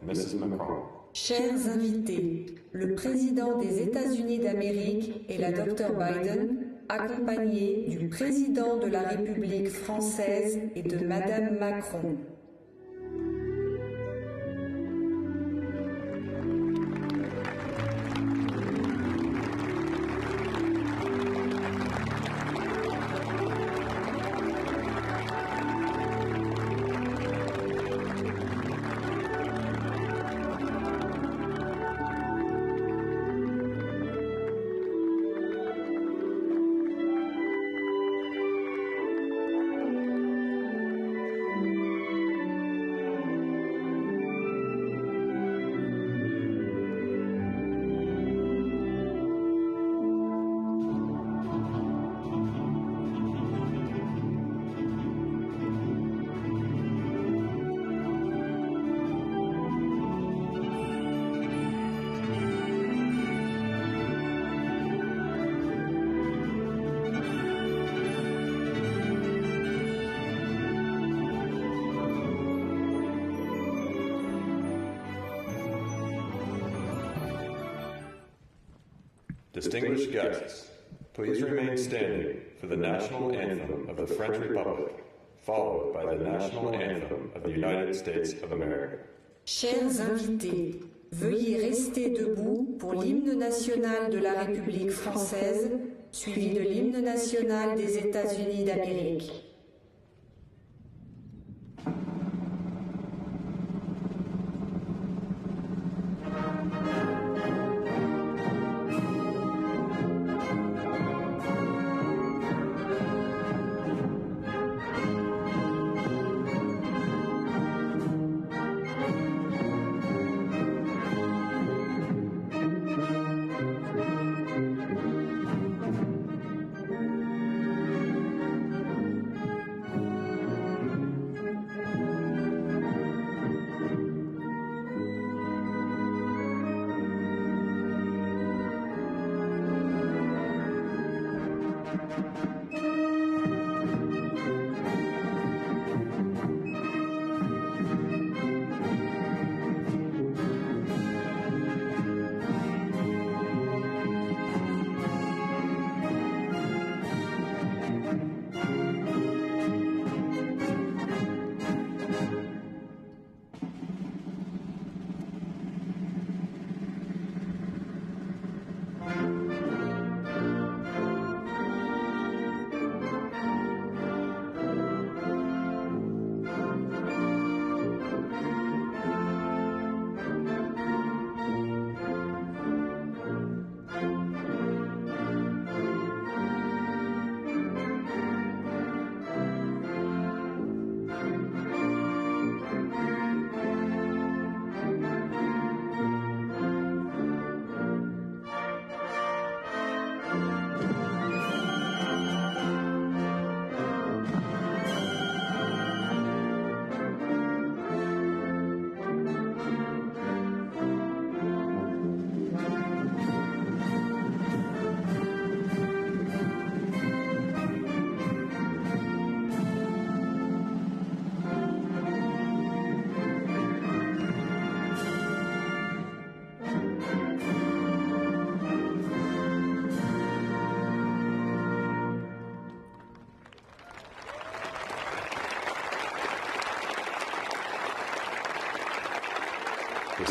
Mrs. Macron. Chers invités, le président des États-Unis d'Amérique et la Dr Biden, accompagnés du président de la République française et de Madame Macron. Distinguished guests, please remain standing for the national anthem of the French Republic, followed by the national anthem of the United States of America. Chers invités, veuillez rester debout pour l'hymne national de la République française, suivi de l'hymne national des États-Unis d'Amérique.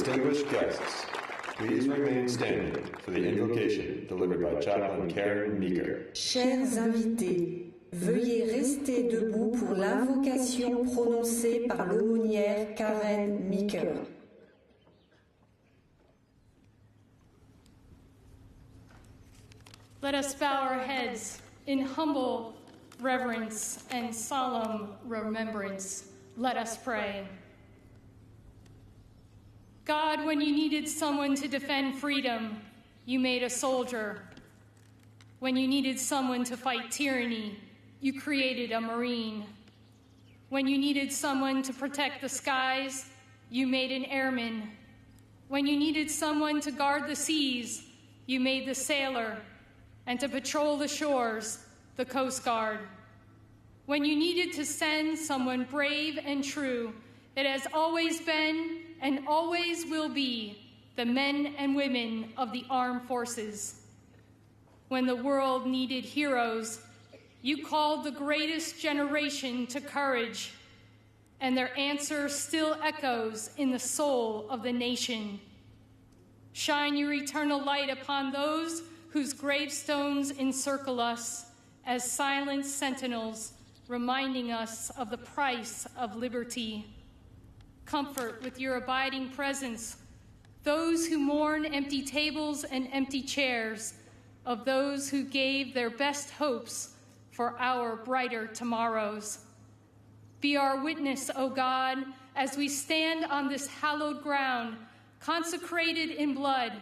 Distinguished guests, please remain standing for the invocation delivered by Chaplain Karen Meeker. Chers invités, veuillez rester debout pour l'invocation prononcée par l'aumônière Karen Meeker. Let us bow our heads in humble reverence and solemn remembrance. Let us pray. God, when you needed someone to defend freedom, you made a soldier. When you needed someone to fight tyranny, you created a Marine. When you needed someone to protect the skies, you made an airman. When you needed someone to guard the seas, you made the sailor. And to patrol the shores, the Coast Guard. When you needed to send someone brave and true, it has always been and always will be the men and women of the armed forces. When the world needed heroes, you called the greatest generation to courage, and their answer still echoes in the soul of the nation. Shine your eternal light upon those whose gravestones encircle us as silent sentinels, reminding us of the price of liberty. Comfort with your abiding presence those who mourn empty tables and empty chairs, of those who gave their best hopes for our brighter tomorrows. Be our witness, O God, as we stand on this hallowed ground, consecrated in blood,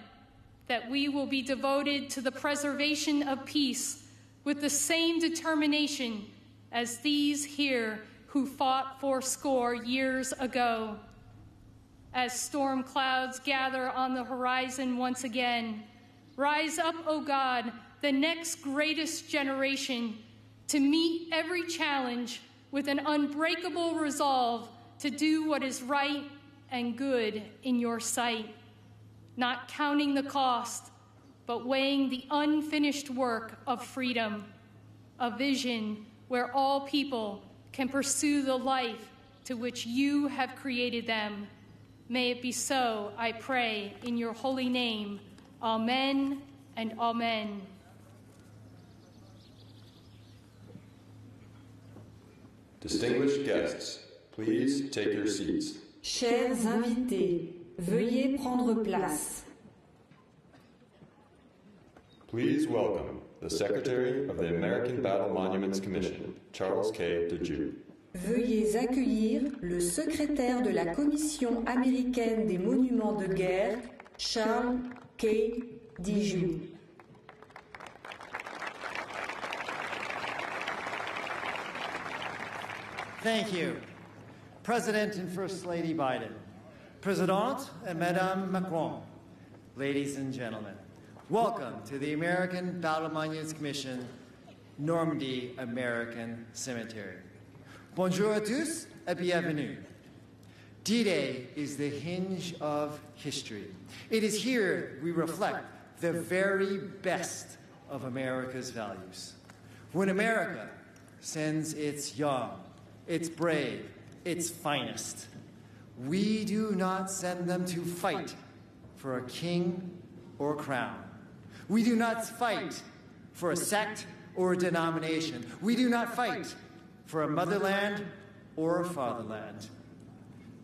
that we will be devoted to the preservation of peace with the same determination as these here who fought fourscore years ago. As storm clouds gather on the horizon once again, rise up, O God, the next greatest generation, to meet every challenge with an unbreakable resolve to do what is right and good in your sight, not counting the cost, but weighing the unfinished work of freedom, a vision where all people can pursue the life to which you have created them. May it be so, I pray, in your holy name. Amen and amen. Distinguished guests, please take your seats. Chers invités, veuillez prendre place. Please welcome the Secretary of the American Battle Monuments Commission, Charles K. DeJew. Veuillez accueillir le secrétaire de la Commission américaine des monuments de guerre, Charles K. DeJew. Thank you. President and First Lady Biden, Présidente et Madame Macron, ladies and gentlemen, welcome to the American Battle Monuments Commission, Normandy American Cemetery. Bonjour à tous et bienvenue. D-Day is the hinge of history. It is here we reflect the very best of America's values. When America sends its young, its brave, its finest, we do not send them to fight for a king or a crown. We do not fight for a sect or a denomination. We do not fight for a motherland or a fatherland.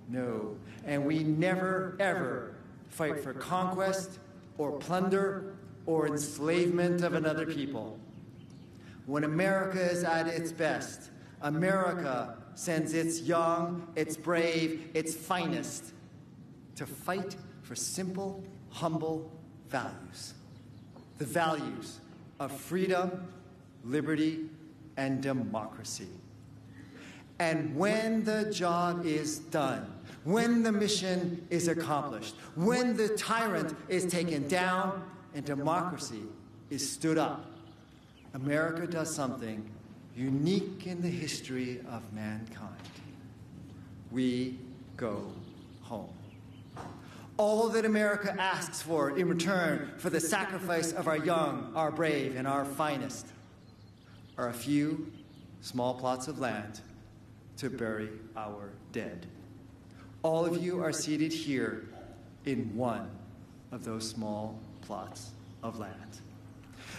No, and we never, ever fight for conquest or plunder or enslavement of another people. When America is at its best, America sends its young, its brave, its finest to fight for simple, humble values. The values of freedom, liberty, and democracy. And when the job is done, when the mission is accomplished, when the tyrant is taken down and democracy is stood up, America does something unique in the history of mankind. We go home. All that America asks for in return for the sacrifice of our young, our brave, and our finest are a few small plots of land to bury our dead. All of you are seated here in one of those small plots of land.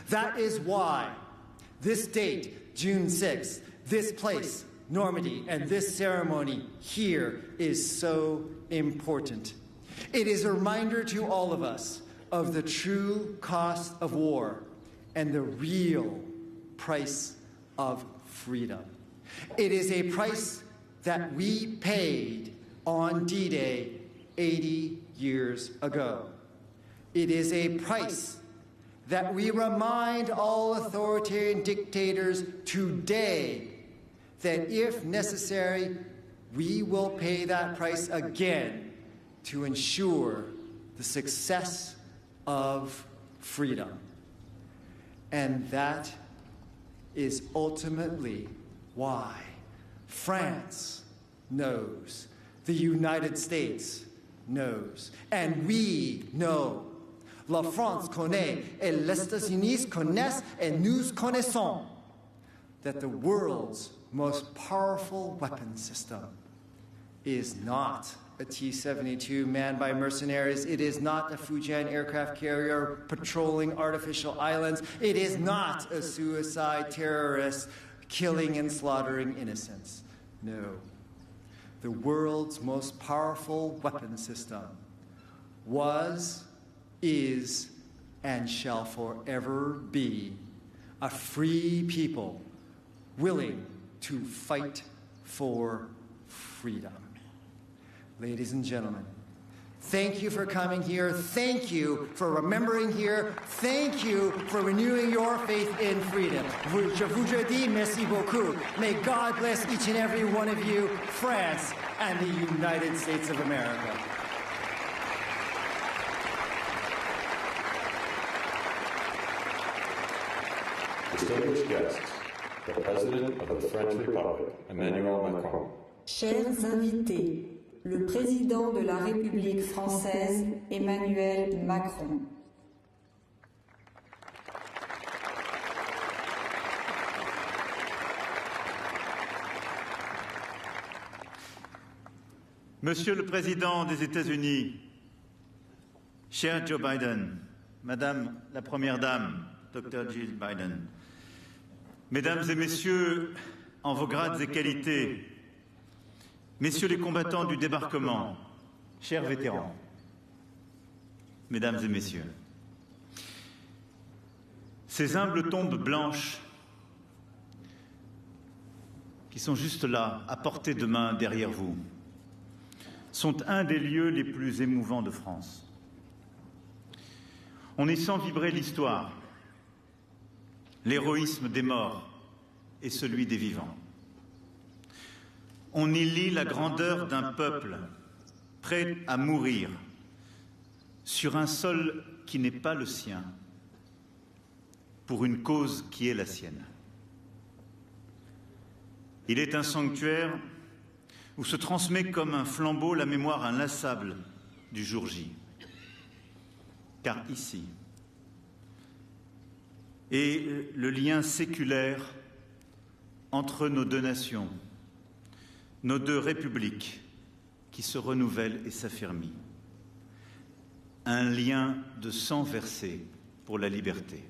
That is why this date, June 6th, this place, Normandy, and this ceremony here is so important. It is a reminder to all of us of the true cost of war and the real price of freedom. It is a price that we paid on D-Day 80 years ago. It is a price that we remind all authoritarian dictators today that if necessary, we will pay that price again to ensure the success of freedom. And that is ultimately why France knows the United States knows, and we know. La France connaît, et les États-Unis connaissent, et nous connaissons that the world's most powerful weapon system is not a T-72 manned by mercenaries. It is not a Fujian aircraft carrier patrolling artificial islands. It is not a suicide terrorist killing and slaughtering innocents. No. The world's most powerful weapon system was, is, and shall forever be a free people willing to fight for freedom. Ladies and gentlemen, thank you for coming here. Thank you for remembering here. Thank you for renewing your faith in freedom. Je vous dis merci beaucoup. May God bless each and every one of you, France and the United States of America. Distinguished guests, the President of the French Republic, Emmanuel Macron. Chers invités, le Président de la République française, Emmanuel Macron. Monsieur le Président des États-Unis, cher Joe Biden, Madame la Première Dame, Dr. Jill Biden, Mesdames et Messieurs, en vos grades et qualités, Messieurs les combattants du débarquement, chers vétérans, Mesdames et Messieurs, ces humbles tombes blanches qui sont juste là, à portée de main derrière vous, sont un des lieux les plus émouvants de France. On y sent vibrer l'histoire, l'héroïsme des morts et celui des vivants. On y lit la grandeur d'un peuple prêt à mourir sur un sol qui n'est pas le sien, pour une cause qui est la sienne. Il est un sanctuaire où se transmet comme un flambeau la mémoire inlassable du jour J. Car ici est le lien séculaire entre nos deux nations, nos deux républiques qui se renouvellent et s'affirment. Un lien de sang versé pour la liberté.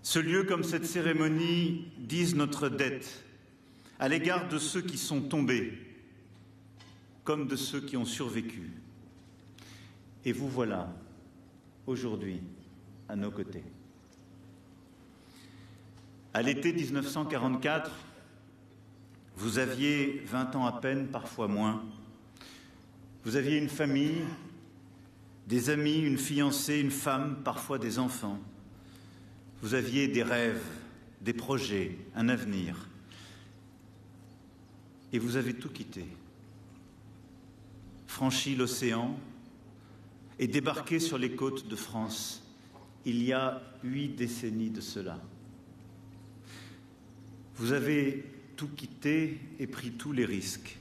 Ce lieu comme cette cérémonie disent notre dette à l'égard de ceux qui sont tombés, comme de ceux qui ont survécu. Et vous voilà, aujourd'hui, à nos côtés. À l'été 1944, vous aviez 20 ans à peine, parfois moins. Vous aviez une famille, des amis, une fiancée, une femme, parfois des enfants. Vous aviez des rêves, des projets, un avenir. Et vous avez tout quitté, franchi l'océan et débarqué sur les côtes de France il y a 8 décennies de cela. Vous avez tout quitté et pris tous les risques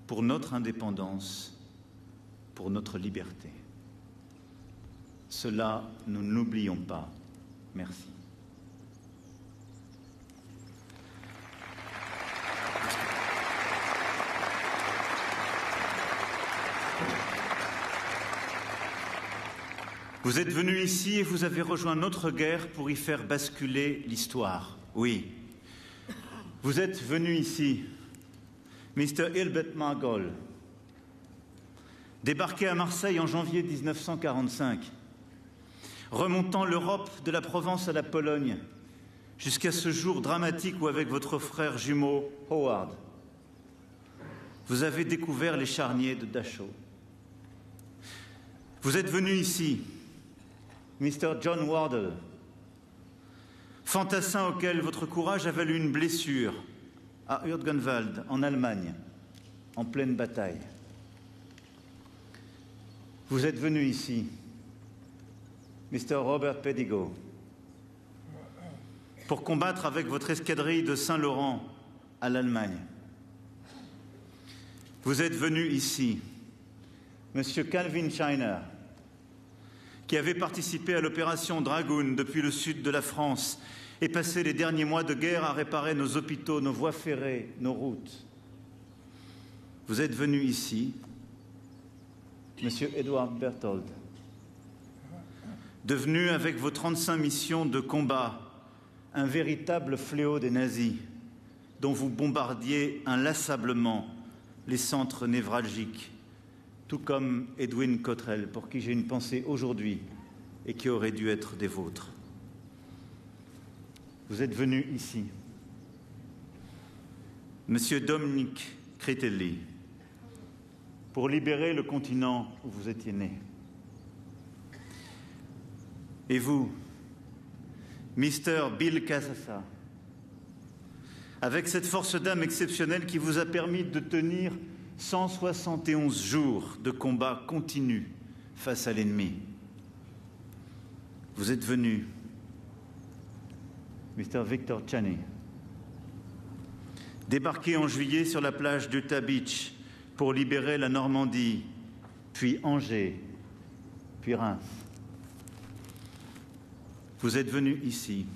pour notre indépendance, pour notre liberté. Cela, nous n'oublions pas. Merci. Vous êtes venus ici et vous avez rejoint notre guerre pour y faire basculer l'histoire. Oui. Vous êtes venus ici, Mr. Hilbert Margol, débarqué à Marseille en janvier 1945, remontant l'Europe de la Provence à la Pologne, jusqu'à ce jour dramatique où, avec votre frère jumeau Howard, vous avez découvert les charniers de Dachau. Vous êtes venu ici, Mr. John Wardle, fantassin auquel votre courage a valu une blessure à Hürtgenwald, en Allemagne, en pleine bataille. Vous êtes venu ici, Mr. Robert Pedigo, pour combattre avec votre escadrille de Saint-Laurent à l'Allemagne. Vous êtes venu ici, Monsieur Calvin Schreiner, qui avait participé à l'opération Dragoon depuis le sud de la France et passé les derniers mois de guerre à réparer nos hôpitaux, nos voies ferrées, nos routes. Vous êtes venu ici, Monsieur Edward Berthold, devenu avec vos 35 missions de combat un véritable fléau des nazis, dont vous bombardiez inlassablement les centres névralgiques, tout comme Edwin Cottrell, pour qui j'ai une pensée aujourd'hui et qui aurait dû être des vôtres. Vous êtes venu ici, Monsieur Dominic Critelli, pour libérer le continent où vous étiez né. Et vous, Mr. Bill Casassa, avec cette force d'âme exceptionnelle qui vous a permis de tenir 171 jours de combat continu face à l'ennemi. Vous êtes venu, Mr. Victor Chaney, débarqué en juillet sur la plage d'Utah Beach pour libérer la Normandie, puis Angers, puis Reims. Vous êtes venu ici,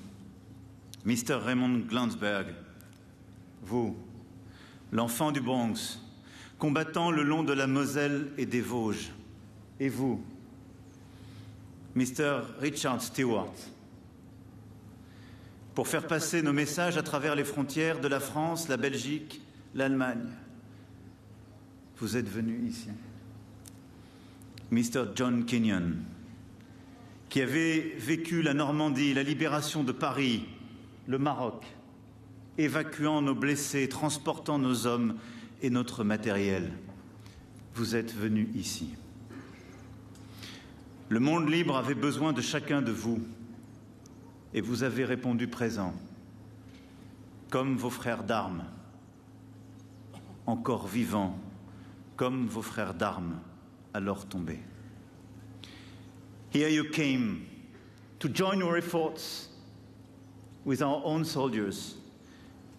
Mr. Raymond Glansberg, vous, l'enfant du Bronx, combattant le long de la Moselle et des Vosges, et vous, Mr. Richard Stewart, pour faire passer nos messages à travers les frontières de la France, la Belgique, l'Allemagne. Vous êtes venu ici, Mr. John Kenyon, qui avait vécu la Normandie, la libération de Paris, le Maroc, évacuant nos blessés, transportant nos hommes et notre matériel. Vous êtes venus ici. Le monde libre avait besoin de chacun de vous et vous avez répondu présent, comme vos frères d'armes, encore vivants, comme vos frères d'armes alors tombés. Here you came to join your efforts with our own soldiers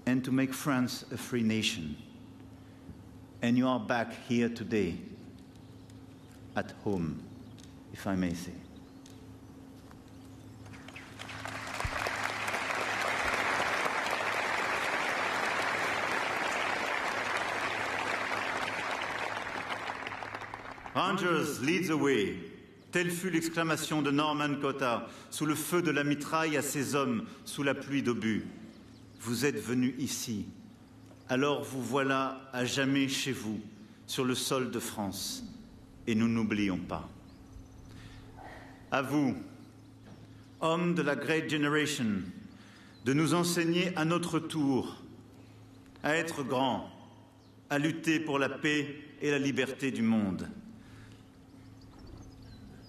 and to make France a free nation. And you are back here today, at home, if I may say. Rangers lead the way. Telle fut l'exclamation de Norman Cotta, sous le feu de la mitraille à ses hommes, sous la pluie d'obus. Vous êtes venus ici, alors vous voilà à jamais chez vous, sur le sol de France, et nous n'oublions pas. À vous, hommes de la Great Generation, de nous enseigner à notre tour à être grands, à lutter pour la paix et la liberté du monde.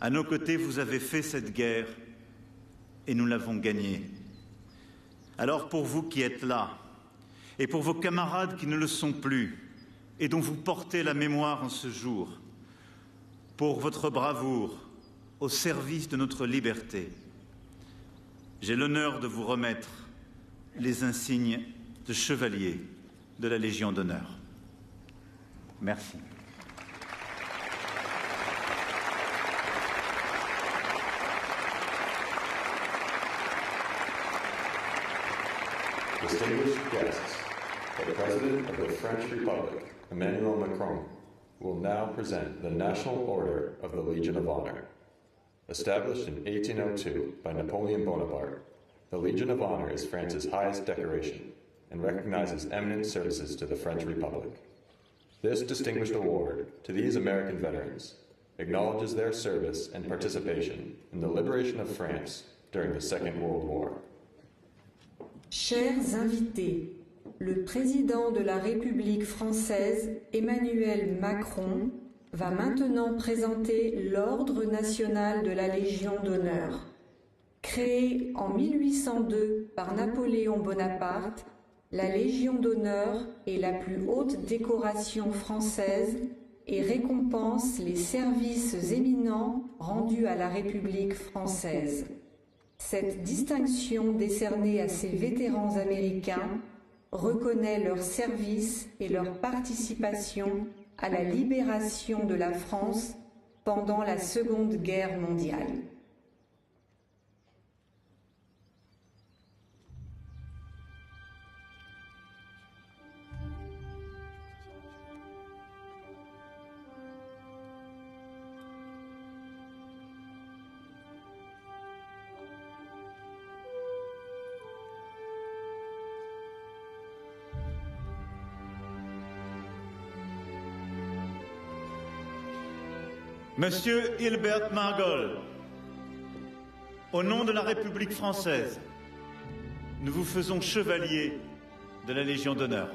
À nos côtés, vous avez fait cette guerre et nous l'avons gagnée. Alors pour vous qui êtes là, et pour vos camarades qui ne le sont plus, et dont vous portez la mémoire en ce jour, pour votre bravoure au service de notre liberté, j'ai l'honneur de vous remettre les insignes de chevalier de la Légion d'honneur. Merci. Distinguished guests, the President of the French Republic, Emmanuel Macron, will now present the National Order of the Legion of Honor. Established in 1802 by Napoleon Bonaparte, the Legion of Honor is France's highest decoration and recognizes eminent services to the French Republic. This distinguished award to these American veterans acknowledges their service and participation in the liberation of France during the Second World War. Chers invités, le président de la République française, Emmanuel Macron, va maintenant présenter l'Ordre national de la Légion d'honneur. Créée en 1802 par Napoléon Bonaparte, la Légion d'honneur est la plus haute décoration française et récompense les services éminents rendus à la République française. Cette distinction décernée à ces vétérans américains reconnaît leur service et leur participation à la libération de la France pendant la Seconde Guerre mondiale. Monsieur Hilbert Margol, au nom de la République française, nous vous faisons chevalier de la Légion d'honneur.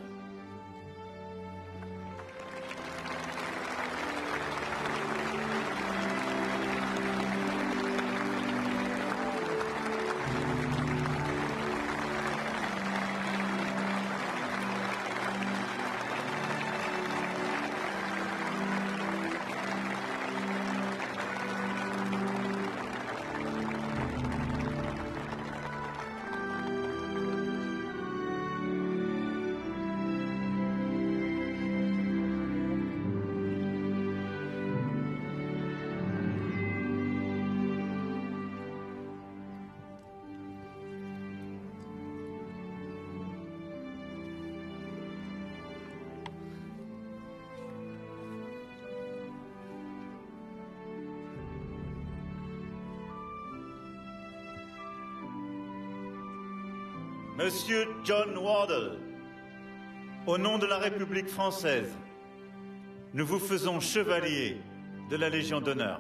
Monsieur John Wardle, au nom de la République française, nous vous faisons chevalier de la Légion d'honneur.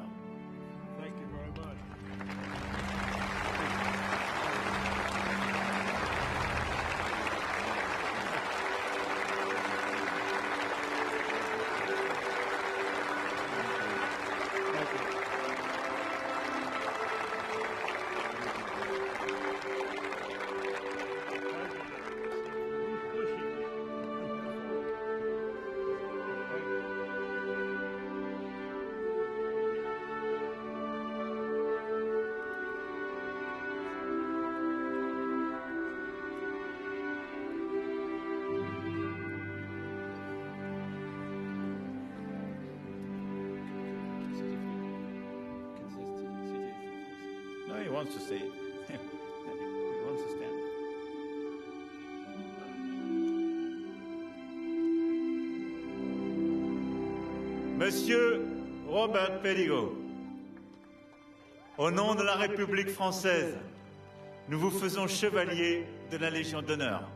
He wants to stay. He wants to stand. Monsieur Robert Pedigo, au nom de la République française, nous vous faisons chevalier de la Légion d'honneur.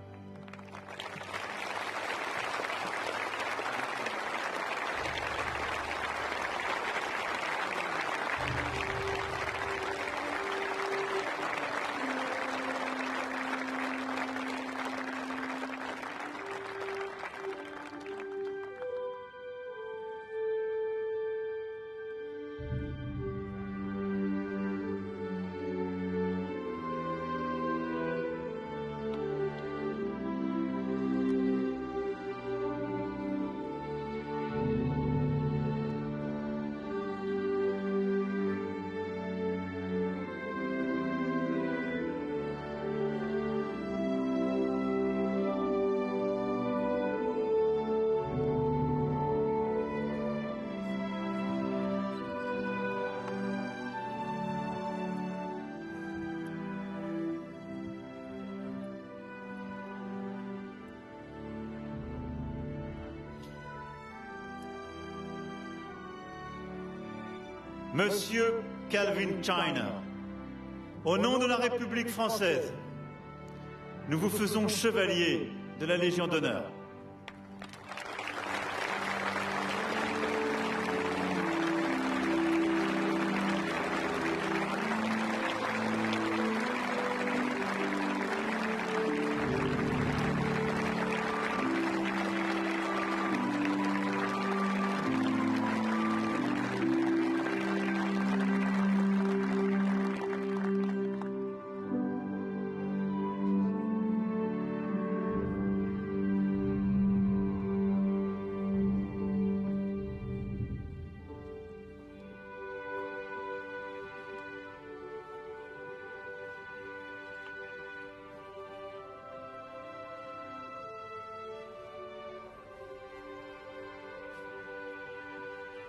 Monsieur Calvin China, au nom de la République française, nous vous faisons chevalier de la Légion d'honneur.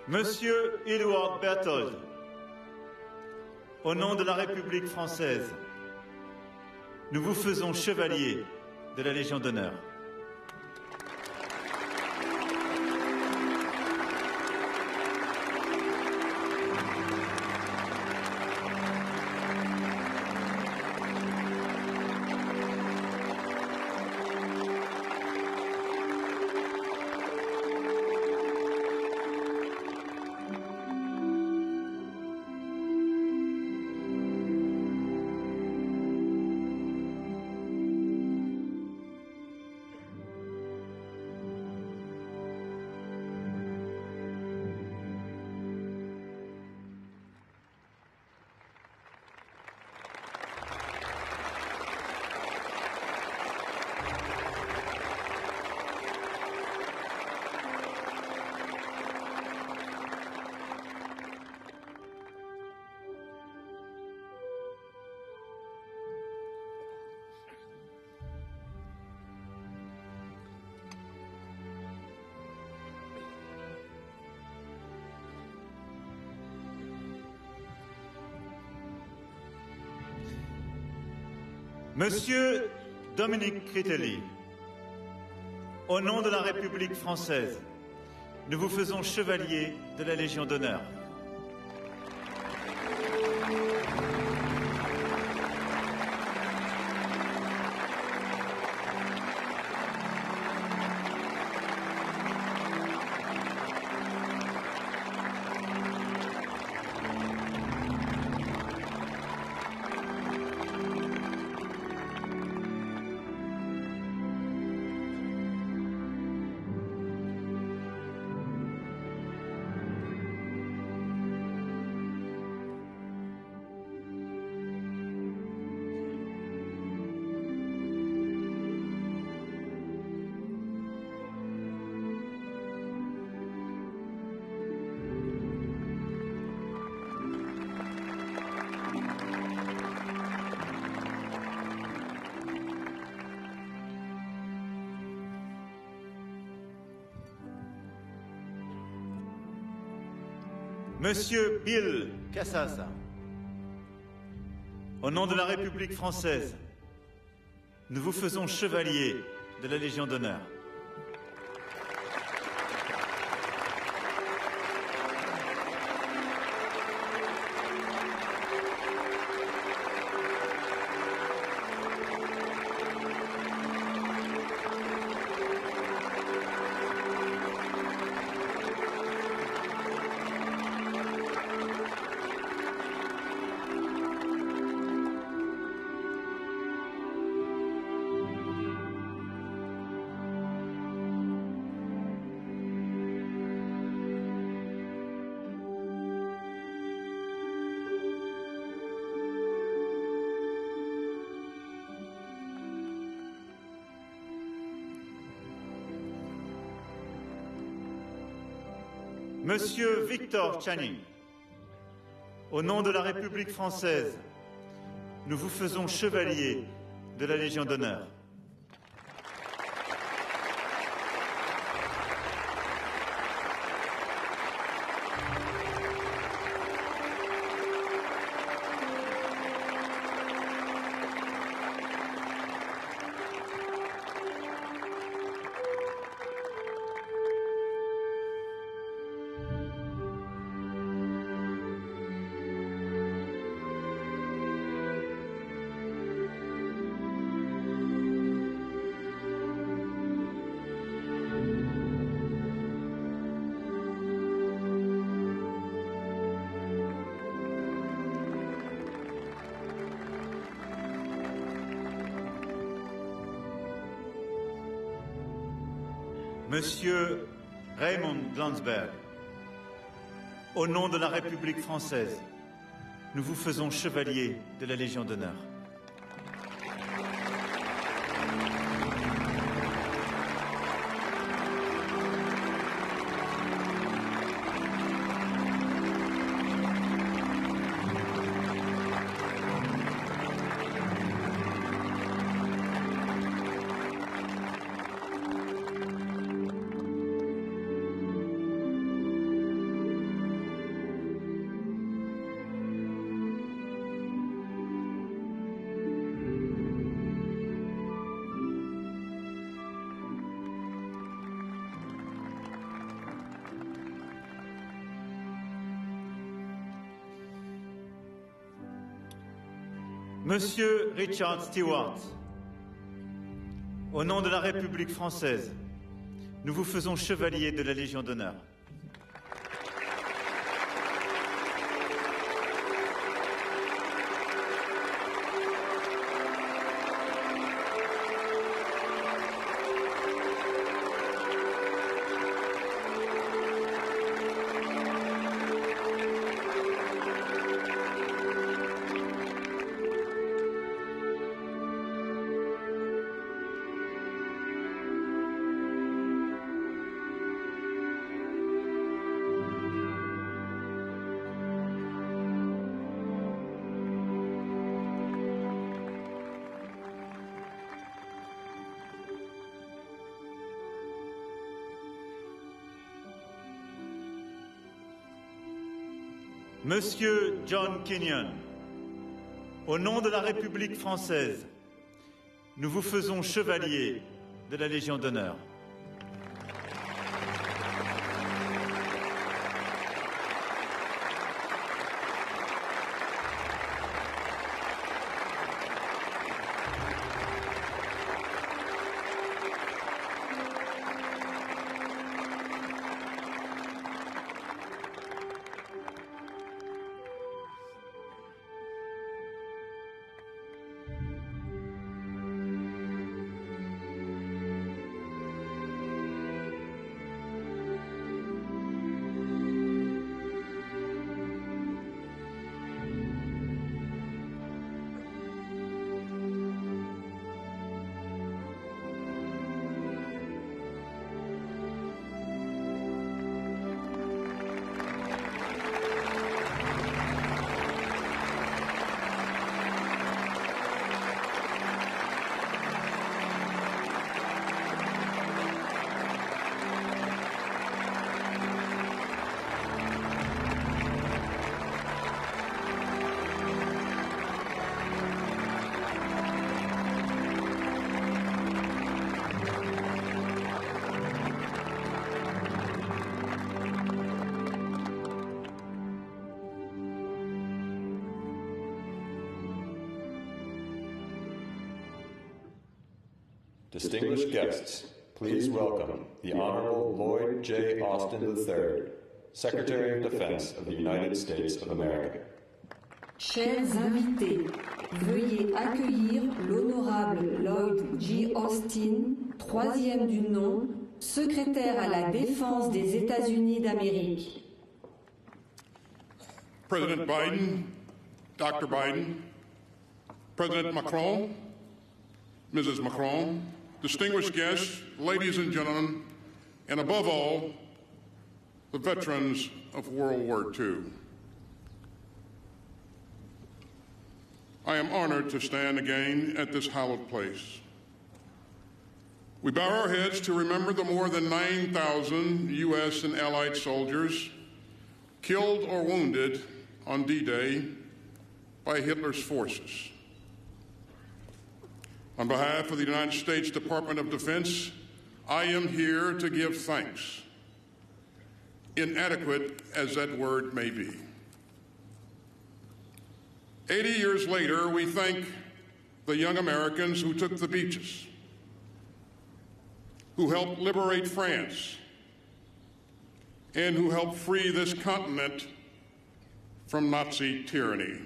Monsieur Edward Berthold, au nom de la République française, nous vous faisons chevalier de la Légion d'honneur. Monsieur Dominique Critelli, au nom de la République française, nous vous faisons chevalier de la Légion d'honneur. Monsieur Bill Casassa, au nom de la République française, nous vous faisons chevalier de la Légion d'honneur. Monsieur Victor Channing, au nom de la République française, nous vous faisons chevalier de la Légion d'honneur. Monsieur Raymond Glansberg, au nom de la République française, nous vous faisons chevalier de la Légion d'honneur. Monsieur Richard Stewart, au nom de la République française, nous vous faisons chevalier de la Légion d'honneur. Monsieur John Kenyon, au nom de la République française, nous vous faisons chevalier de la Légion d'honneur. Distinguished guests, please welcome the Honorable Lloyd J. Austin III, Secretary of Defense of the United States of America. Chers invités, veuillez accueillir l'honorable Lloyd J. Austin, troisième du nom, secrétaire à la Défense des États-Unis d'Amérique. President Biden, Dr. Biden, President Macron, Mrs. Macron, distinguished guests, ladies and gentlemen, and above all, the veterans of World War II. I am honored to stand again at this hallowed place. We bow our heads to remember the more than 9,000 U.S. and Allied soldiers killed or wounded on D-Day by Hitler's forces. On behalf of the United States Department of Defense, I am here to give thanks, inadequate as that word may be. 80 years later, we thank the young Americans who took the beaches, who helped liberate France, and who helped free this continent from Nazi tyranny.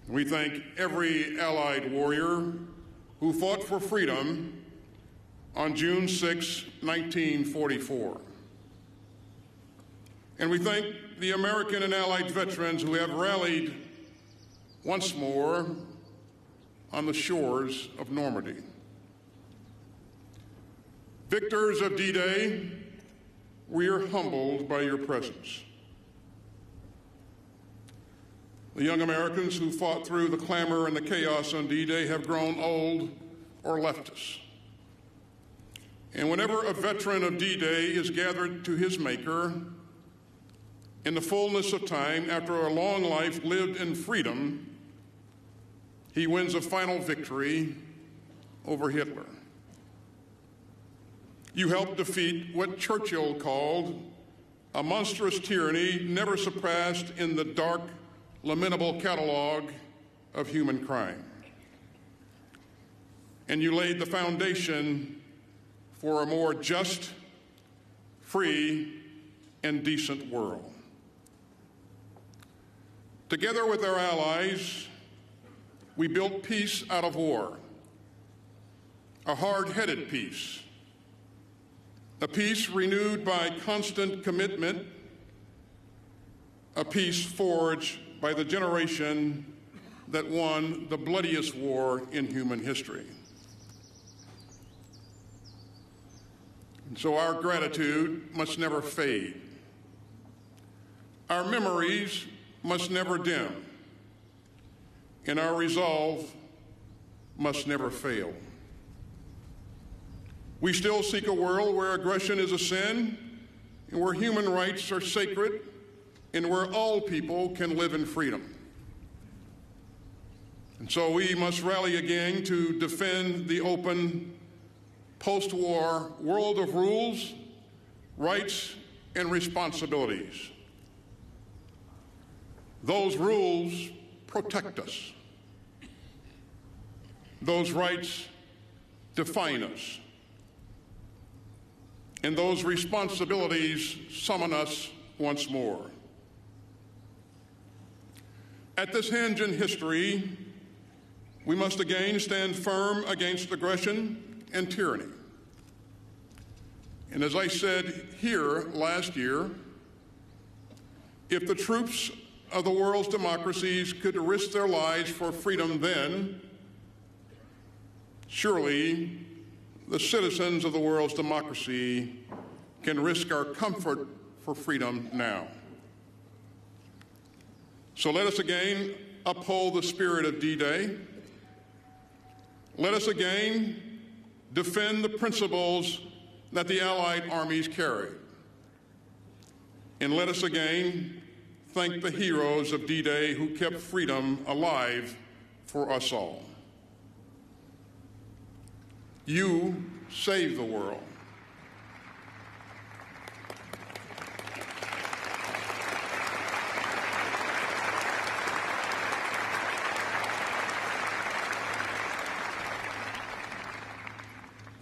We thank every Allied warrior who fought for freedom on June 6, 1944. And we thank the American and Allied veterans who have rallied once more on the shores of Normandy. Victors of D-Day, we are humbled by your presence. The young Americans who fought through the clamor and the chaos on D-Day have grown old or left us. And whenever a veteran of D-Day is gathered to his maker, in the fullness of time, after a long life lived in freedom, he wins a final victory over Hitler. You helped defeat what Churchill called a monstrous tyranny never surpassed in the dark, lamentable catalog of human crime. And you laid the foundation for a more just, free, and decent world. Together with our allies, we built peace out of war, a hard-headed peace, a peace renewed by constant commitment, a peace forged by the generation that won the bloodiest war in human history. And so our gratitude must never fade. Our memories must never dim, and our resolve must never fail. We still seek a world where aggression is a sin, and where human rights are sacred, and where all people can live in freedom. And so we must rally again to defend the open, post-war world of rules, rights, and responsibilities. Those rules protect us. Those rights define us. And those responsibilities summon us once more. At this hinge in history, we must again stand firm against aggression and tyranny. And as I said here last year, if the troops of the world's democracies could risk their lives for freedom then, surely the citizens of the world's democracy can risk our comfort for freedom now. So let us again uphold the spirit of D-Day. Let us again defend the principles that the Allied armies carried. And let us again thank the heroes of D-Day who kept freedom alive for us all. You saved the world.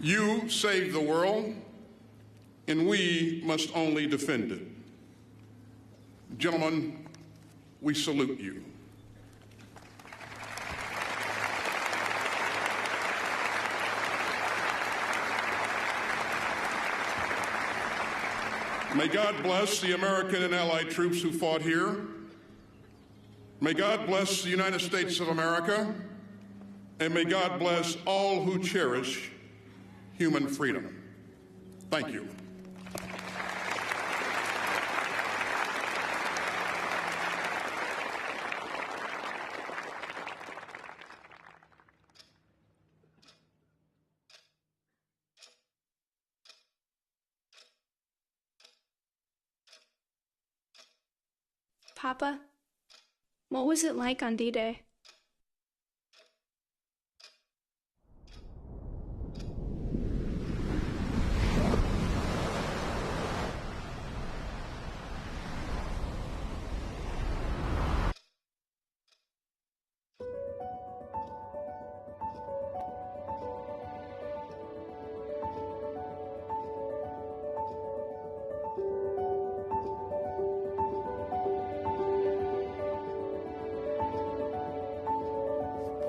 You saved the world, and we must only defend it. Gentlemen, we salute you. May God bless the American and Allied troops who fought here. May God bless the United States of America, and may God bless all who cherish human freedom. Thank you. Papa, what was it like on D-Day?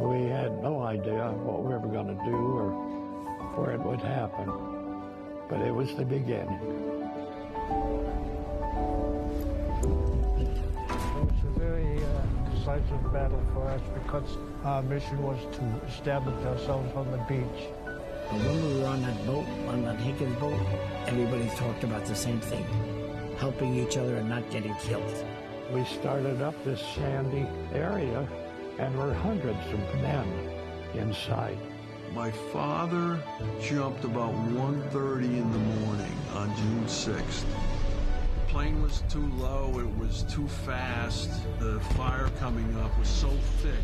We had no idea what we were going to do or where it would happen, but it was the beginning. It was a very decisive battle for us because our mission was to establish ourselves on the beach. But when we were on that boat, on that Higgins boat, everybody talked about the same thing, helping each other and not getting killed. We started up this sandy area, and were hundreds of men inside. My father jumped about 1:30 in the morning on June 6th. The plane was too low, it was too fast, the fire coming up was so thick,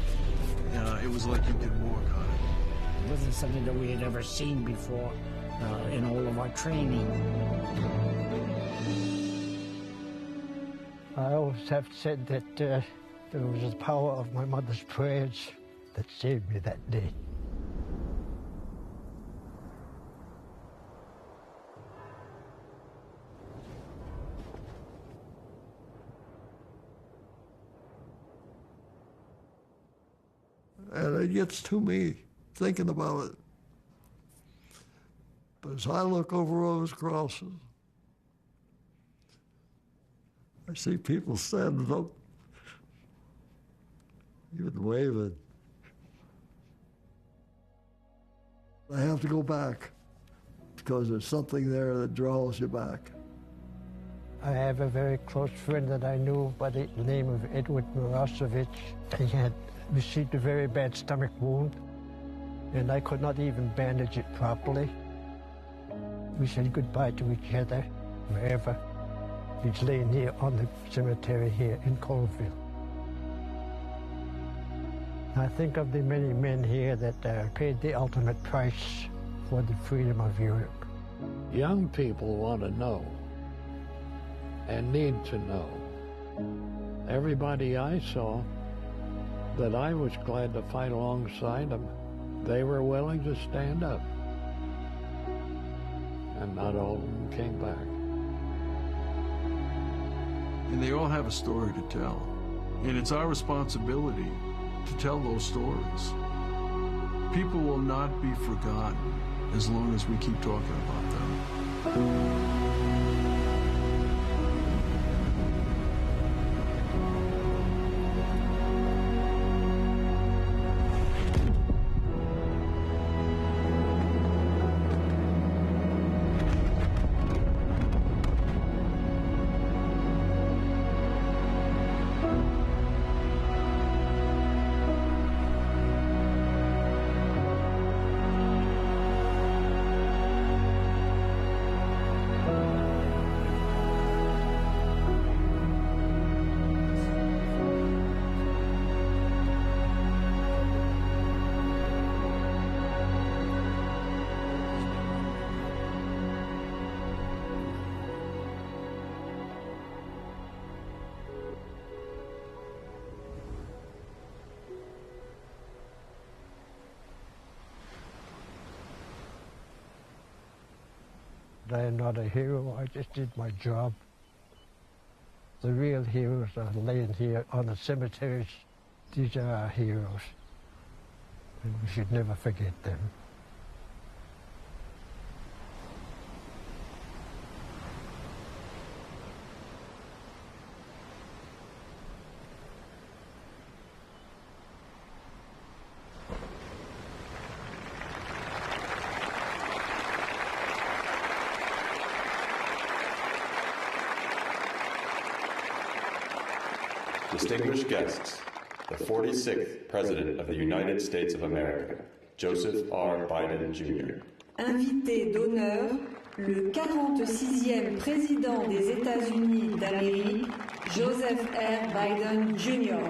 it was like you could walk on it. It wasn't something that we had ever seen before in all of our training. I always have said that It was the power of my mother's prayers that saved me that day. And it gets to me thinking about it. But as I look over those crosses, I see people standing up, even waving. I have to go back because there's something there that draws you back. I have a very close friend that I knew by the name of Edward Mirosevic. He had received a very bad stomach wound, and I could not even bandage it properly. We said goodbye to each other forever. He's laying here on the cemetery here in Colville. I think of the many men here that paid the ultimate price for the freedom of Europe. Young people want to know and need to know. Everybody I saw that I was glad to fight alongside them, they were willing to stand up. And not all of them came back. And they all have a story to tell. And it's our responsibility to tell those stories. People will not be forgotten as long as we keep talking about them. I am not a hero, I just did my job. The real heroes are laying here on the cemeteries. These are our heroes, and we should never forget them. Distinguished guests, the 46th President of the United States of America, Joseph R. Biden, Jr. Invité d'honneur, le 46e Président des États-Unis d'Amérique, Joseph R. Biden, Jr.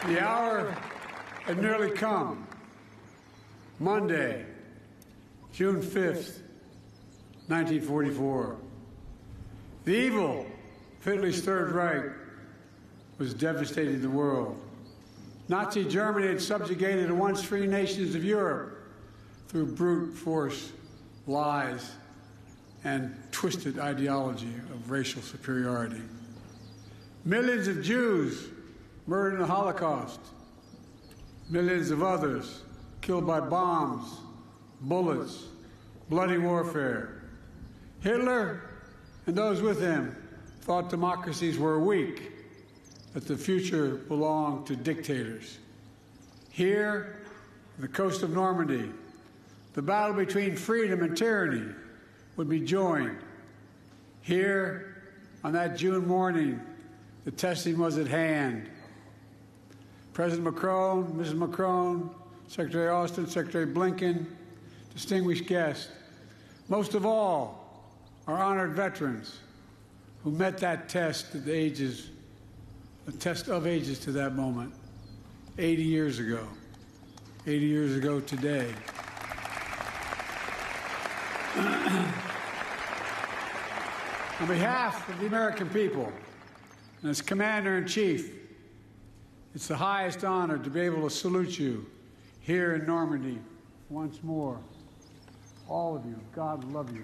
The hour had nearly come. Monday, June 5th, 1944. The evil of Hitler's Third Reich was devastating the world. Nazi Germany had subjugated the once free nations of Europe through brute force, lies, and twisted ideology of racial superiority. Millions of Jews murdered in the Holocaust. Millions of others killed by bombs, bullets, bloody warfare. Hitler and those with him thought democracies were weak, that the future belonged to dictators. Here, on the coast of Normandy, the battle between freedom and tyranny would be joined. Here, on that June morning, the testing was at hand. President Macron, Mrs. Macron, Secretary Austin, Secretary Blinken, distinguished guests, most of all, our honored veterans who met that test at the ages, a test of ages to that moment, 80 years ago today. On behalf of the American people and as Commander-in-Chief, it's the highest honor to be able to salute you here in Normandy once more. All of you, God love you.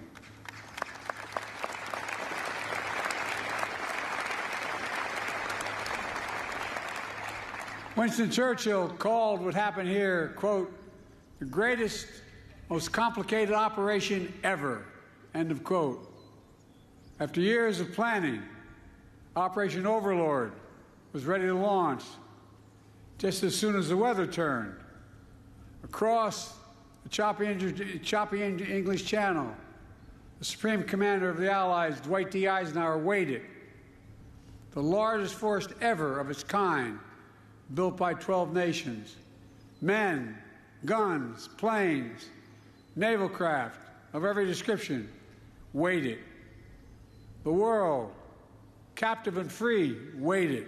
Winston Churchill called what happened here, quote, the greatest, most complicated operation ever, end of quote. After years of planning, Operation Overlord was ready to launch just as soon as the weather turned. Across the choppy English Channel, the Supreme Commander of the Allies, Dwight D. Eisenhower, waited. The largest force ever of its kind, built by 12 nations. Men, guns, planes, naval craft of every description waited. The world, captive and free, waited.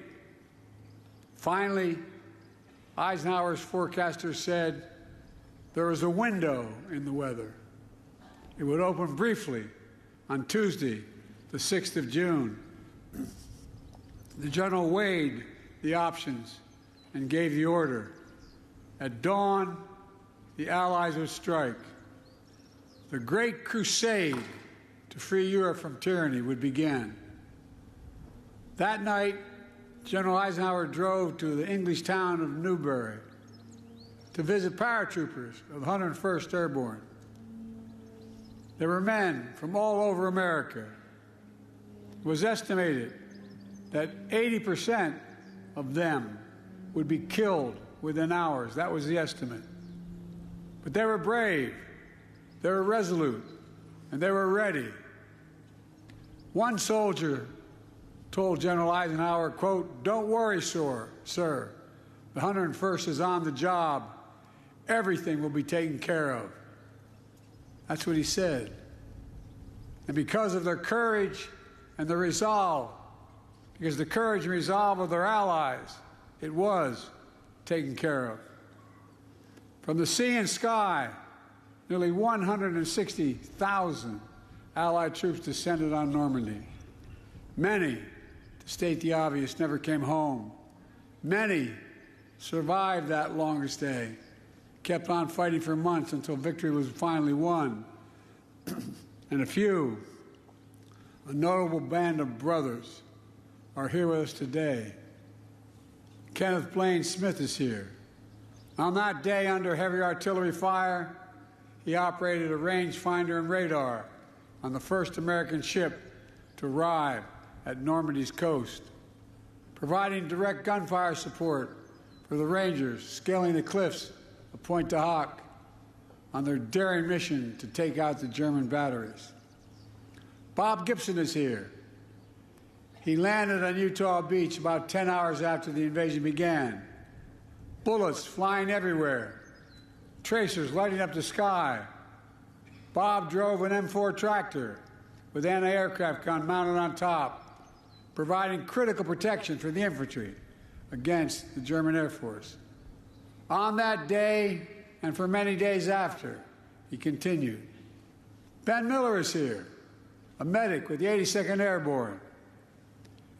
Finally, Eisenhower's forecasters said there was a window in the weather. It would open briefly on Tuesday, the 6th of June. The general weighed the options and gave the order. At dawn, the Allies would strike. The great crusade to free Europe from tyranny would begin. That night, General Eisenhower drove to the English town of Newbury to visit paratroopers of the 101st Airborne. There were men from all over America. It was estimated that 80% of them would be killed within hours. That was the estimate. But they were brave, they were resolute, and they were ready. One soldier told General Eisenhower, quote, don't worry, sir. The 101st is on the job. Everything will be taken care of. That's what he said. And because of their courage and their resolve, because the courage and resolve of their allies, it was taken care of. From the sea and sky, nearly 160,000 Allied troops descended on Normandy. Many, to state the obvious, never came home. Many survived that longest day, kept on fighting for months until victory was finally won. And a few, a notable band of brothers, are here with us today. Kenneth Blaine Smith is here. On that day, under heavy artillery fire, he operated a rangefinder and radar on the first American ship to arrive at Normandy's coast, providing direct gunfire support for the Rangers scaling the cliffs of Pointe du Hoc on their daring mission to take out the German batteries. Bob Gibson is here. He landed on Utah Beach about 10 hours after the invasion began. Bullets flying everywhere, tracers lighting up the sky. Bob drove an M4 tractor with anti-aircraft gun mounted on top, providing critical protection for the infantry against the German Air Force. On that day, and for many days after, he continued. Ben Miller is here, a medic with the 82nd Airborne.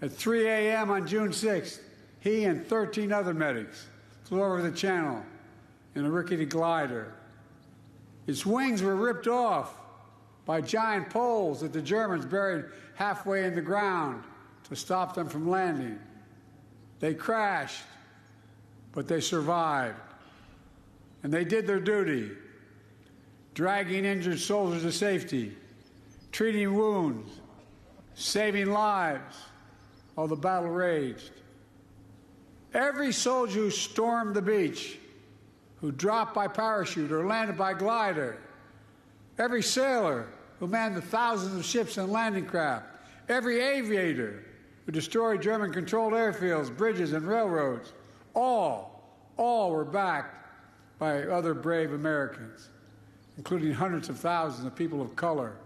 At 3 a.m. on June 6th, he and 13 other medics flew over the channel in a rickety glider. Its wings were ripped off by giant poles that the Germans buried halfway in the ground to stop them from landing. They crashed, but they survived. And they did their duty, dragging injured soldiers to safety, treating wounds, saving lives while the battle raged. Every soldier who stormed the beach, who dropped by parachute or landed by glider, every sailor who manned the thousands of ships and landing craft, every aviator who destroyed German-controlled airfields, bridges, and railroads, all were backed by other brave Americans, including hundreds of thousands of people of color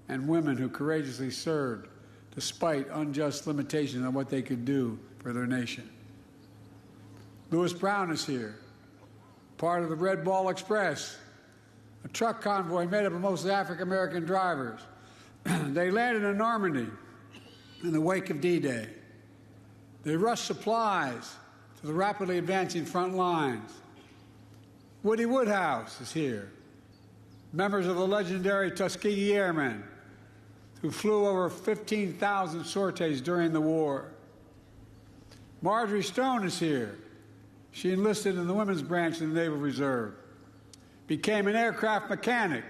and women who courageously served despite unjust limitations on what they could do for their nation. Lewis Brown is here, part of the Red Ball Express, a truck convoy made up of mostly African-American drivers. They landed in Normandy in the wake of D-Day. They rushed supplies to the rapidly advancing front lines. Woody Woodhouse is here. Members of the legendary Tuskegee Airmen, who flew over 15,000 sorties during the war. Marjorie Stone is here. She enlisted in the women's branch of the Naval Reserve, became an aircraft mechanic,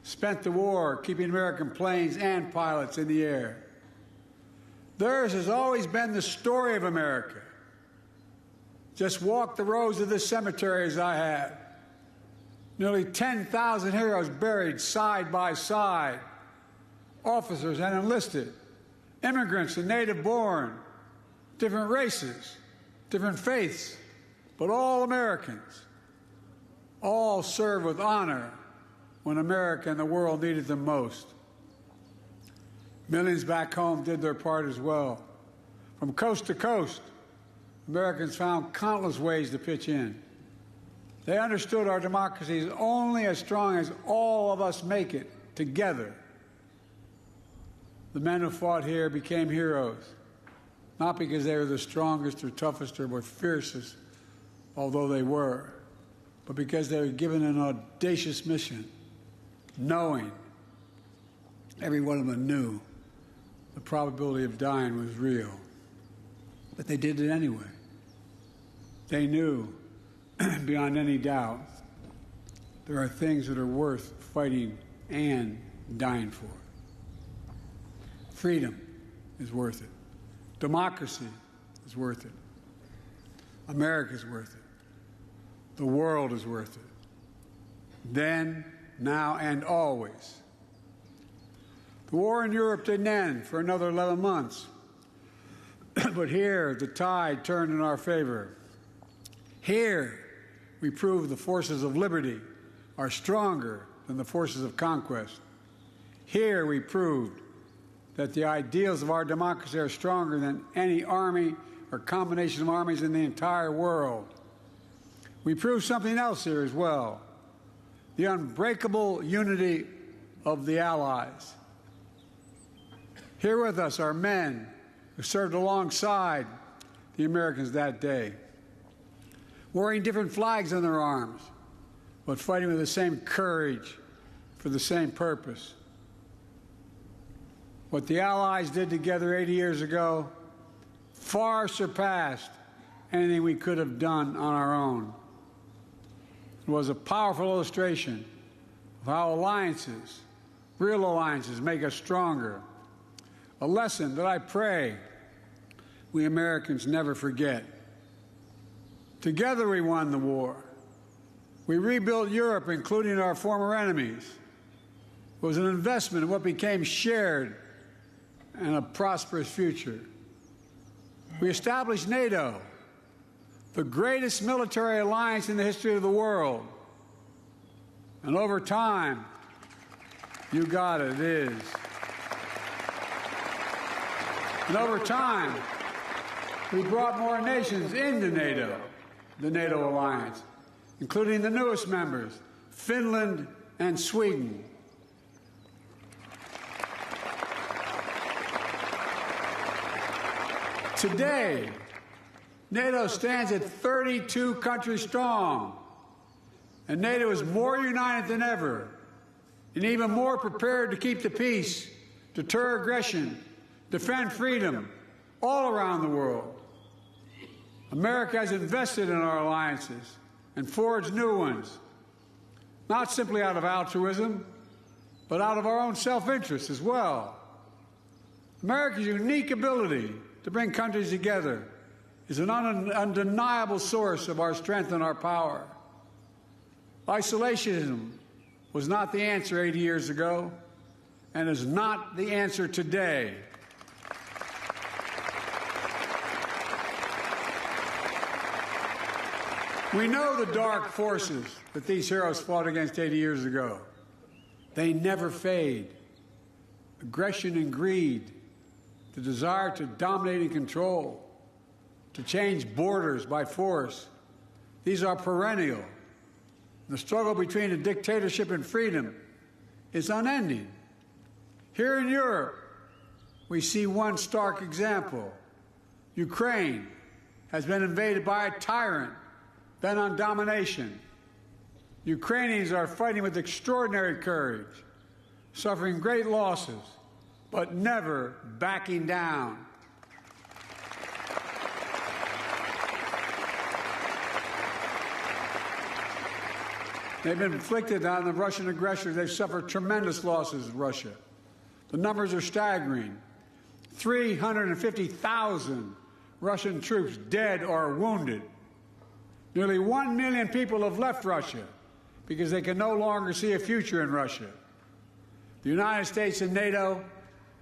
spent the war keeping American planes and pilots in the air. Theirs has always been the story of America. Just walk the rows of this cemetery as I have. Nearly 10,000 heroes buried side by side, officers and enlisted, immigrants and native-born, different races, different faiths, but all Americans. All served with honor when America and the world needed them most. Millions back home did their part as well. From coast to coast, Americans found countless ways to pitch in. They understood our democracy is only as strong as all of us make it together. The men who fought here became heroes, not because they were the strongest or toughest or most fiercest, although they were, but because they were given an audacious mission, knowing, every one of them knew, the probability of dying was real. But they did it anyway. They knew, beyond any doubt, there are things that are worth fighting and dying for. Freedom is worth it. Democracy is worth it. America is worth it. The world is worth it. Then, now, and always. The war in Europe didn't end for another 11 months. But here, the tide turned in our favor. Here, we proved the forces of liberty are stronger than the forces of conquest. Here, we proved that the ideals of our democracy are stronger than any army or combination of armies in the entire world. We proved something else here as well, the unbreakable unity of the Allies. Here with us are men who served alongside the Americans that day, wearing different flags on their arms, but fighting with the same courage for the same purpose. What the Allies did together 80 years ago far surpassed anything we could have done on our own. It was a powerful illustration of how alliances, real alliances, make us stronger. A lesson that I pray we Americans never forget. Together we won the war. We rebuilt Europe, including our former enemies. It was an investment in what became shared and a prosperous future. We established NATO, the greatest military alliance in the history of the world. And over time, you got it, it is. And over time, we brought more nations into NATO, the NATO alliance, including the newest members, Finland and Sweden. Today, NATO stands at 32 countries strong, and NATO is more united than ever, and even more prepared to keep the peace, deter aggression, defend freedom all around the world. America has invested in our alliances and forged new ones, not simply out of altruism, but out of our own self-interest as well. America's unique ability to bring countries together is an undeniable source of our strength and our power. Isolationism was not the answer 80 years ago and is not the answer today. We know the dark forces that these heroes fought against 80 years ago. They never fade. Aggression and greed, the desire to dominate and control, to change borders by force, these are perennial. The struggle between a dictatorship and freedom is unending. Here in Europe, we see one stark example. Ukraine has been invaded by a tyrant bent on domination. Ukrainians are fighting with extraordinary courage, suffering great losses, but never backing down. They've been inflicted on the Russian aggressors. They've suffered tremendous losses, Russia. The numbers are staggering. 350,000 Russian troops dead or wounded. Nearly 1 million people have left Russia because they can no longer see a future in Russia. The United States and NATO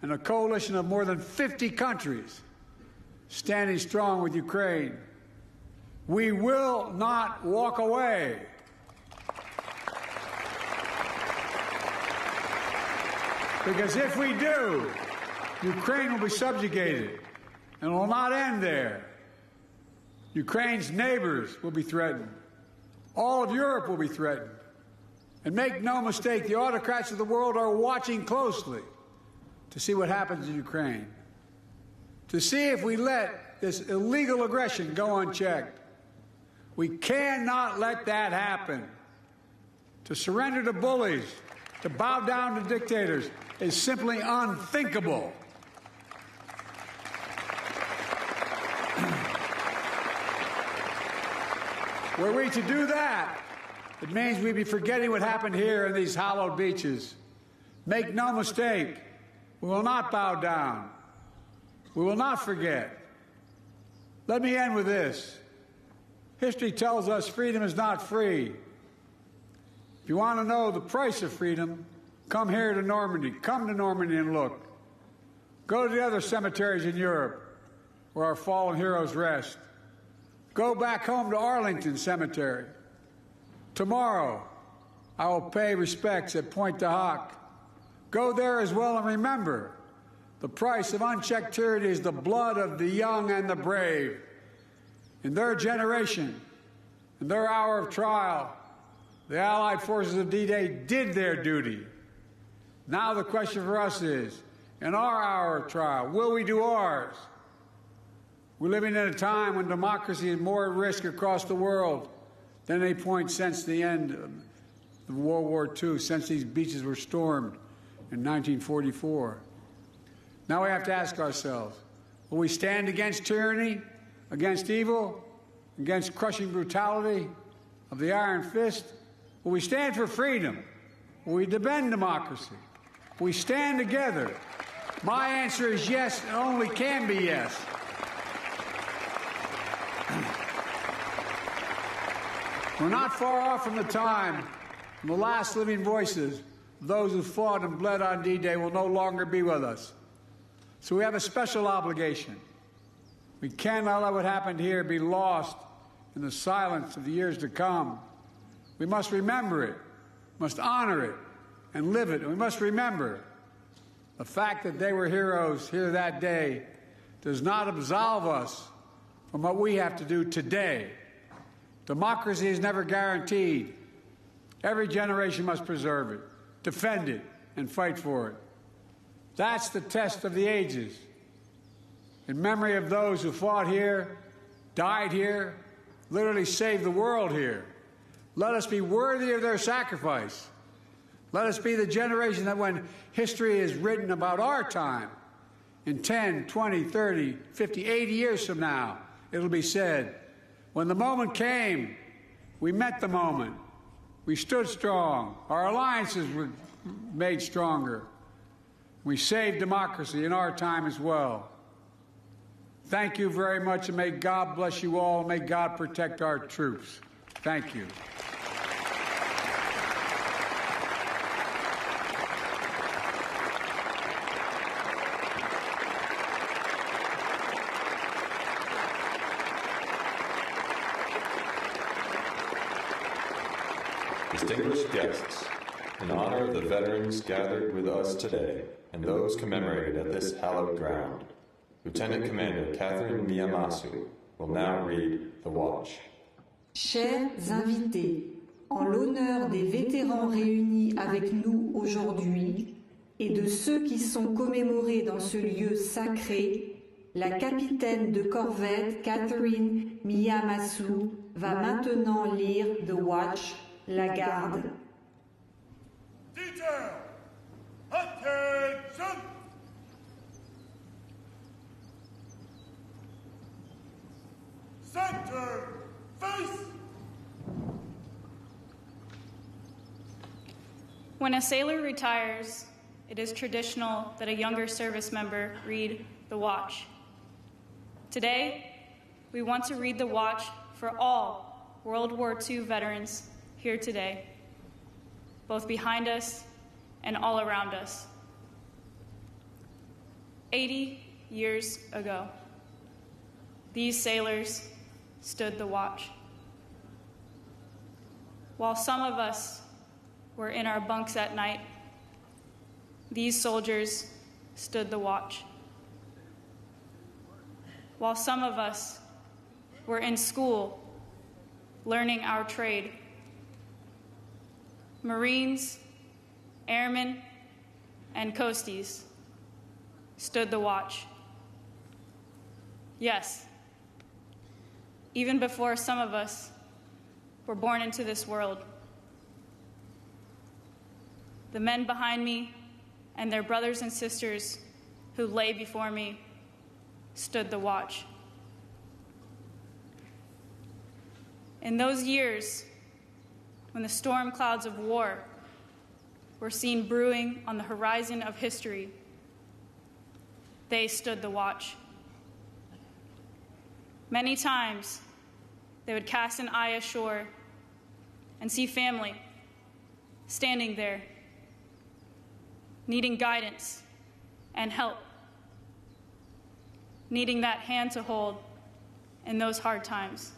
and a coalition of more than 50 countries standing strong with Ukraine. We will not walk away. Because if we do, Ukraine will be subjugated and will not end there. Ukraine's neighbors will be threatened. All of Europe will be threatened. And make no mistake, the autocrats of the world are watching closely to see what happens in Ukraine, to see if we let this illegal aggression go unchecked. We cannot let that happen. To surrender to bullies, to bow down to dictators, is simply unthinkable. Were we to do that, it means we'd be forgetting what happened here in these hallowed beaches. Make no mistake, we will not bow down. We will not forget. Let me end with this. History tells us freedom is not free. If you want to know the price of freedom, come here to Normandy. Come to Normandy and look. Go to the other cemeteries in Europe where our fallen heroes rest. Go back home to Arlington Cemetery. Tomorrow, I will pay respects at Pointe du Hoc. Go there as well and remember, the price of unchecked tyranny is the blood of the young and the brave. In their generation, in their hour of trial, the Allied forces of D-Day did their duty. Now the question for us is, in our hour of trial, will we do ours? We're living in a time when democracy is more at risk across the world than any point since the end of World War II, since these beaches were stormed in 1944. Now we have to ask ourselves, will we stand against tyranny, against evil, against crushing brutality of the iron fist? Will we stand for freedom? Will we defend democracy? Will we stand together? My answer is yes, and only can be yes. We're not far off from the time when the last living voices of those who fought and bled on D-Day will no longer be with us. So we have a special obligation. We cannot let what happened here be lost in the silence of the years to come. We must remember it, must honor it, and live it. And we must remember the fact that they were heroes here that day does not absolve us from what we have to do today. Democracy is never guaranteed. Every generation must preserve it, defend it, and fight for it. That's the test of the ages. In memory of those who fought here, died here, literally saved the world here, let us be worthy of their sacrifice. Let us be the generation that when history is written about our time, in 10, 20, 30, 50, 80 years from now, it'll be said, when the moment came, we met the moment. We stood strong. Our alliances were made stronger. We saved democracy in our time as well. Thank you very much, and may God bless you all, and may God protect our troops. Thank you. Distinguished guests, in honor of the veterans gathered with us today and those commemorated at this hallowed ground, Lieutenant Commander Catherine Miyamasu will now read the watch. Chers invités, en l'honneur des vétérans réunis avec nous aujourd'hui et de ceux qui sont commémorés dans ce lieu sacré, la capitaine de corvette Catherine Miyamasu va maintenant lire The Watch, la garde. Detail! Attention! Center! Face! When a sailor retires, it is traditional that a younger service member read the watch. Today, we want to read the watch for all World War II veterans here today, both behind us and all around us. 80 years ago, these sailors stood the watch. While some of us were in our bunks at night, these soldiers stood the watch. While some of us were in school learning our trade, Marines, airmen, and coasties stood the watch. Yes, even before some of us were born into this world. The men behind me and their brothers and sisters who lay before me stood the watch. In those years, when the storm clouds of war were seen brewing on the horizon of history, they stood the watch. Many times, they would cast an eye ashore and see family standing there, needing guidance and help, needing that hand to hold in those hard times.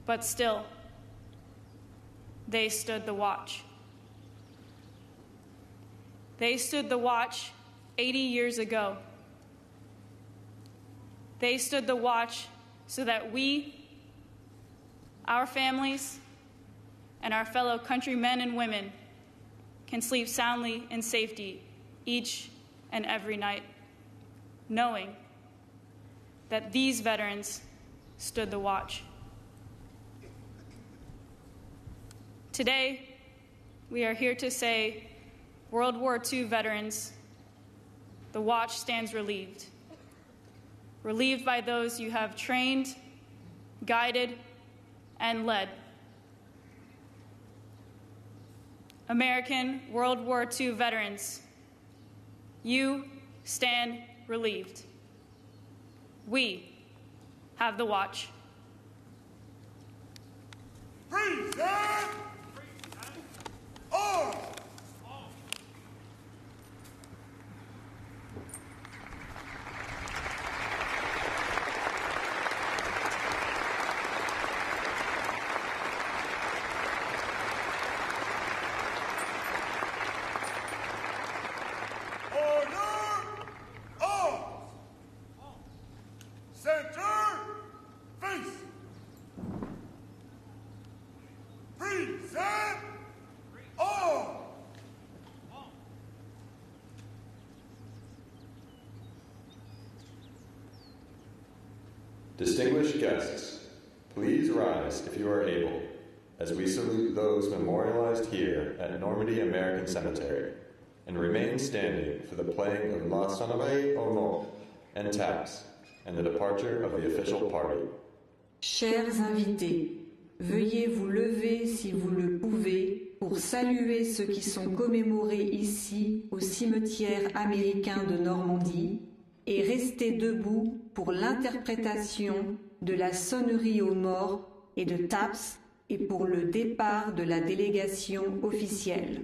But still, they stood the watch. They stood the watch 80 years ago. They stood the watch so that we, our families, and our fellow countrymen and women can sleep soundly in safety each and every night, knowing that these veterans stood the watch. Today, we are here to say, World War II veterans, the watch stands relieved. Relieved by those you have trained, guided, and led. American World War II veterans, you stand relieved. We have the watch. Present! All! Distinguished guests, please rise if you are able, as we salute those memorialized here at Normandy American Cemetery, and remain standing for the playing of La Sonnerie au Mort and taps, and the departure of the official party. Chers invités, veuillez vous lever si vous le pouvez pour saluer ceux qui sont commémorés ici au cimetière américain de Normandie et rester debout pour l'interprétation de la sonnerie aux morts et de taps et pour le départ de la délégation officielle.